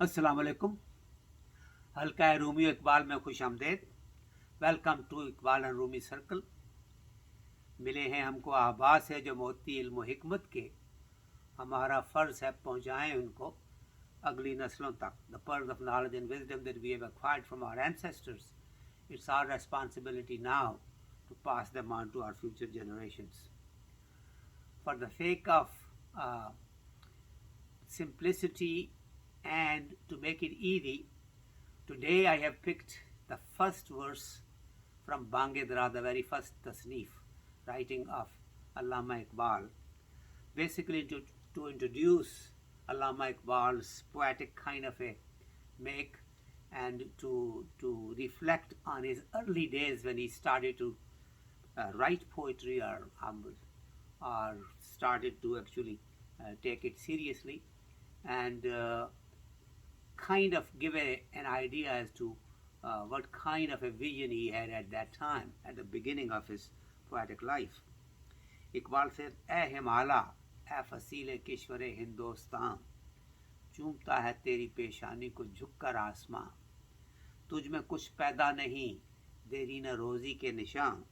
अस्सलाम वालेकुम। हल्का रूमी इकबाल में खुश आमदेद। Welcome to Iqbal and Rumi circle. मिले हैं हमको आबाद से जो मोती इल्म व हिकमत के, हमारा फ़र्ज़ है पहुँचाएँ उनको अगली नस्लों तक। The pearls of knowledge and wisdom that we have acquired from our ancestors, it's our responsibility now to pass them on to our future generations. For the sake of simplicity and to make it easy, today I have picked the first verse from Bangedra, the very first tasneef, writing of HALQA-E-RUMI-O-IQBAL, basically to introduce HALQA-E-RUMI-O-IQBAL's poetic kind of a make, and to reflect on his early days when he started to write poetry or started to actually take it seriously, and kind of give an idea as to what kind of a vision he had at that time, at the beginning of his poetic life. Iqbal said, "ए हिमालय, ए फसील कश्वर हिंदुस्तां, चूमता है तेरी पेशानी को झुककर आसमां, तुझ में कुछ पैदा नहीं देरी न रोज़ी के निशान,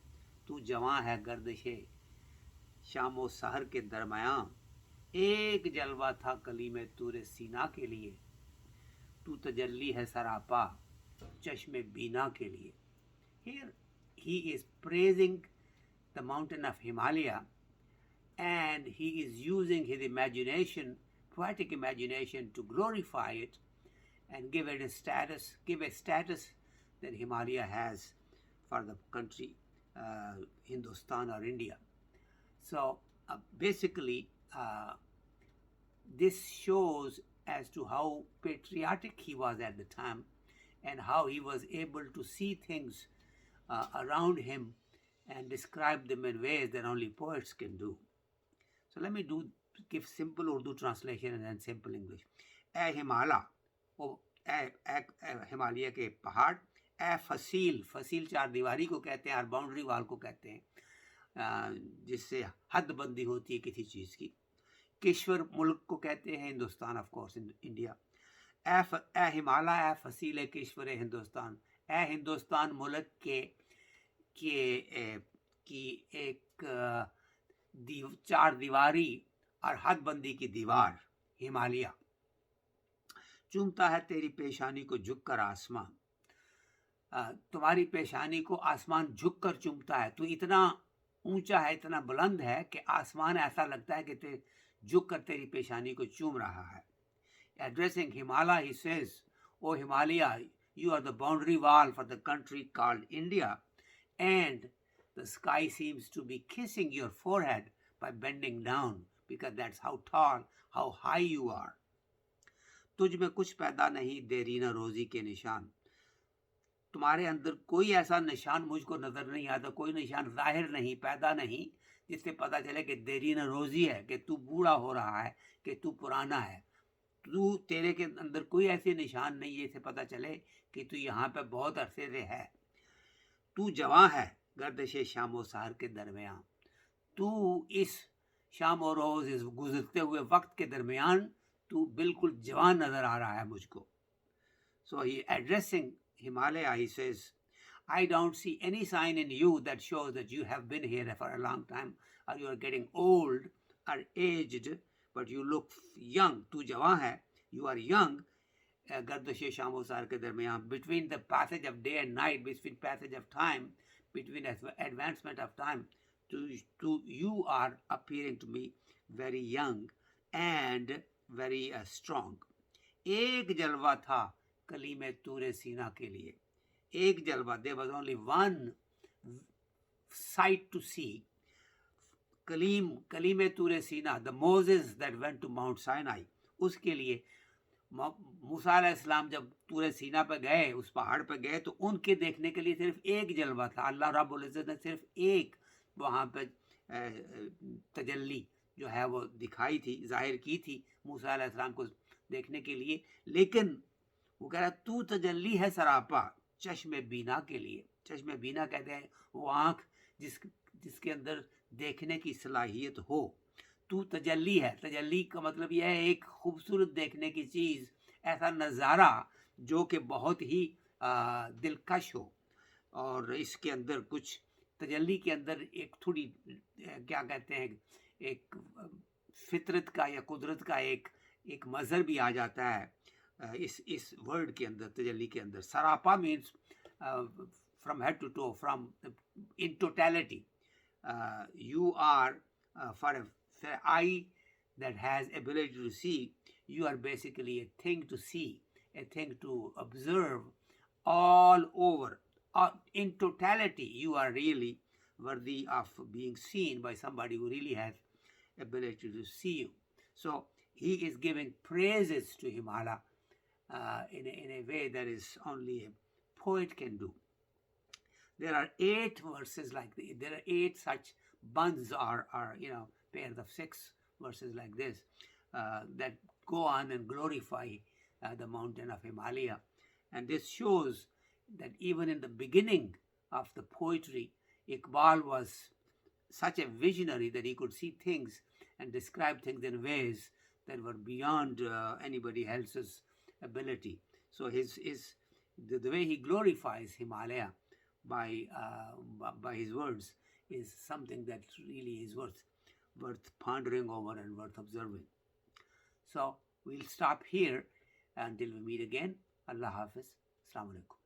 तू जवां है गर्दिशे शामो सहर के दरमियान, एक जलवा था कली में तूरे सीना के लिए, तू तजल्ली है सरापा चश्मे बीना के लिए." Here he is praising the mountain of Himalaya, and he is using his imagination, poetic imagination, to glorify it and give it a status that Himalaya has for the country Hindustan or India. So basically this shows as to how patriotic he was at the time and how he was able to see things around him and describe them in ways that only poets can do. So let me give simple Urdu translation and then simple English. ए हिमालय, ओ हिमालय के पहाड़, ए फसील, फसील चार दीवारी को कहते हैं और बाउंड्री वाल को कहते हैं जिससे हद बंदी होती है किसी चीज़ की। कश्वर मुल्क को कहते हैं, हिंदुस्तान ऑफ कोर्स इंडिया। ए हिमालय, ए फसील कश्वर हिंदुस्तान, ए हिंदुस्तान मुल्क की एक चार दीवारी और हद बंदी की दीवार हिमालय, चूमता है तेरी पेशानी को झुक कर आसमां, तुम्हारी पेशानी को आसमान झुक कर चूमता है, तो इतना ऊंचा है, इतना बुलंद है कि आसमान ऐसा लगता है कि झुक कर तेरी पेशानी को चूम रहा है। Addressing Himalaya, he says, "O Himalaya, you are the boundary wall for the country called India, and the sky seems to be kissing your forehead by bending down, because that's how tall, how high you are. तुझ में कुछ पैदा नहीं देरी न रोज़ी के निशान, तुम्हारे अंदर कोई ऐसा निशान मुझको नज़र नहीं आता, कोई निशान जाहिर नहीं, पैदा नहीं, जिससे पता चले कि देरी न रोज़ी है, कि तू बूढ़ा हो रहा है, कि तू पुराना है। तेरे के अंदर कोई ऐसे निशान नहीं है जिससे पता चले कि तू यहाँ पे बहुत अरसे से है। तू जवां है गर्दिश शाम सहर के दरमियान, तू इस शाम और रोज़, इस गुजरते हुए वक्त के दरमियान तू बिल्कुल जवान नज़र आ रहा है मुझको। So he addressing Himalaya, he says, "I don't see any sign in you that shows that you have been here for a long time or you are getting old or aged, but you look young. तू जवां है, you are young, गर्दिश शाम सहर के दरमियान, between the passage of day and night, between passage of time, between advancement of time, you are appearing to me very young and very strong. एक जलवा था कली में तूरे सीना के लिए, एक जलवा, there was only one sight to see. कली में तूरे सीना, the Moses that went to Mount Sinai, उसके लिए मूसा अलैहिस्सलाम जब तूरे सीना पे गए, उस पहाड़ पे गए, तो उनके देखने के लिए सिर्फ एक जलवा था। अल्लाह रब्बुल इज़्ज़त ने सिर्फ एक वहाँ पे तजल्ली जो है वो दिखाई थी, जाहिर की थी मूसा अलैहिस्सलाम को देखने के लिए, लेकिन वो कह रहा तू तजल्ली है सरापा चश्मे बीना के लिए। चश्मे बीना कहते हैं वो आँख जिसके अंदर देखने की सलाहियत हो। तू तजल्ली है, तजल्ली का मतलब यह है एक खूबसूरत देखने की चीज़, ایسا نظارہ جو کہ بہت ہی دلکش ہو، اور اس کے اندر کچھ تجلی کے اندر ایک تھوڑی کیا کہتے ہیں، ایک فطرت کا یا قدرت کا ایک مظہر بھی آ جاتا ہے اس ورڈ کے اندر، تجلی کے اندر. سراپا means from head to toe, from in totality. You are for an eye that has ability to see, you are basically a thing to see, a thing to observe all over. In totality, you are really worthy of being seen by somebody who really has ability to see you. So he is giving praises to Himala in a way that is only a poet can do. There are 8 verses like this. There are 8 such buns or pairs of 6 verses like this that go on and glorify the mountain of Himalaya. And this shows that even in the beginning of the poetry, Iqbal was such a visionary that he could see things and describe things in ways that were beyond anybody else's ability. So the way he glorifies Himalaya by his words is something that really is worth pondering over and worth observing. So we'll stop here until we meet again. Allah Hafiz. Assalamu alaikum.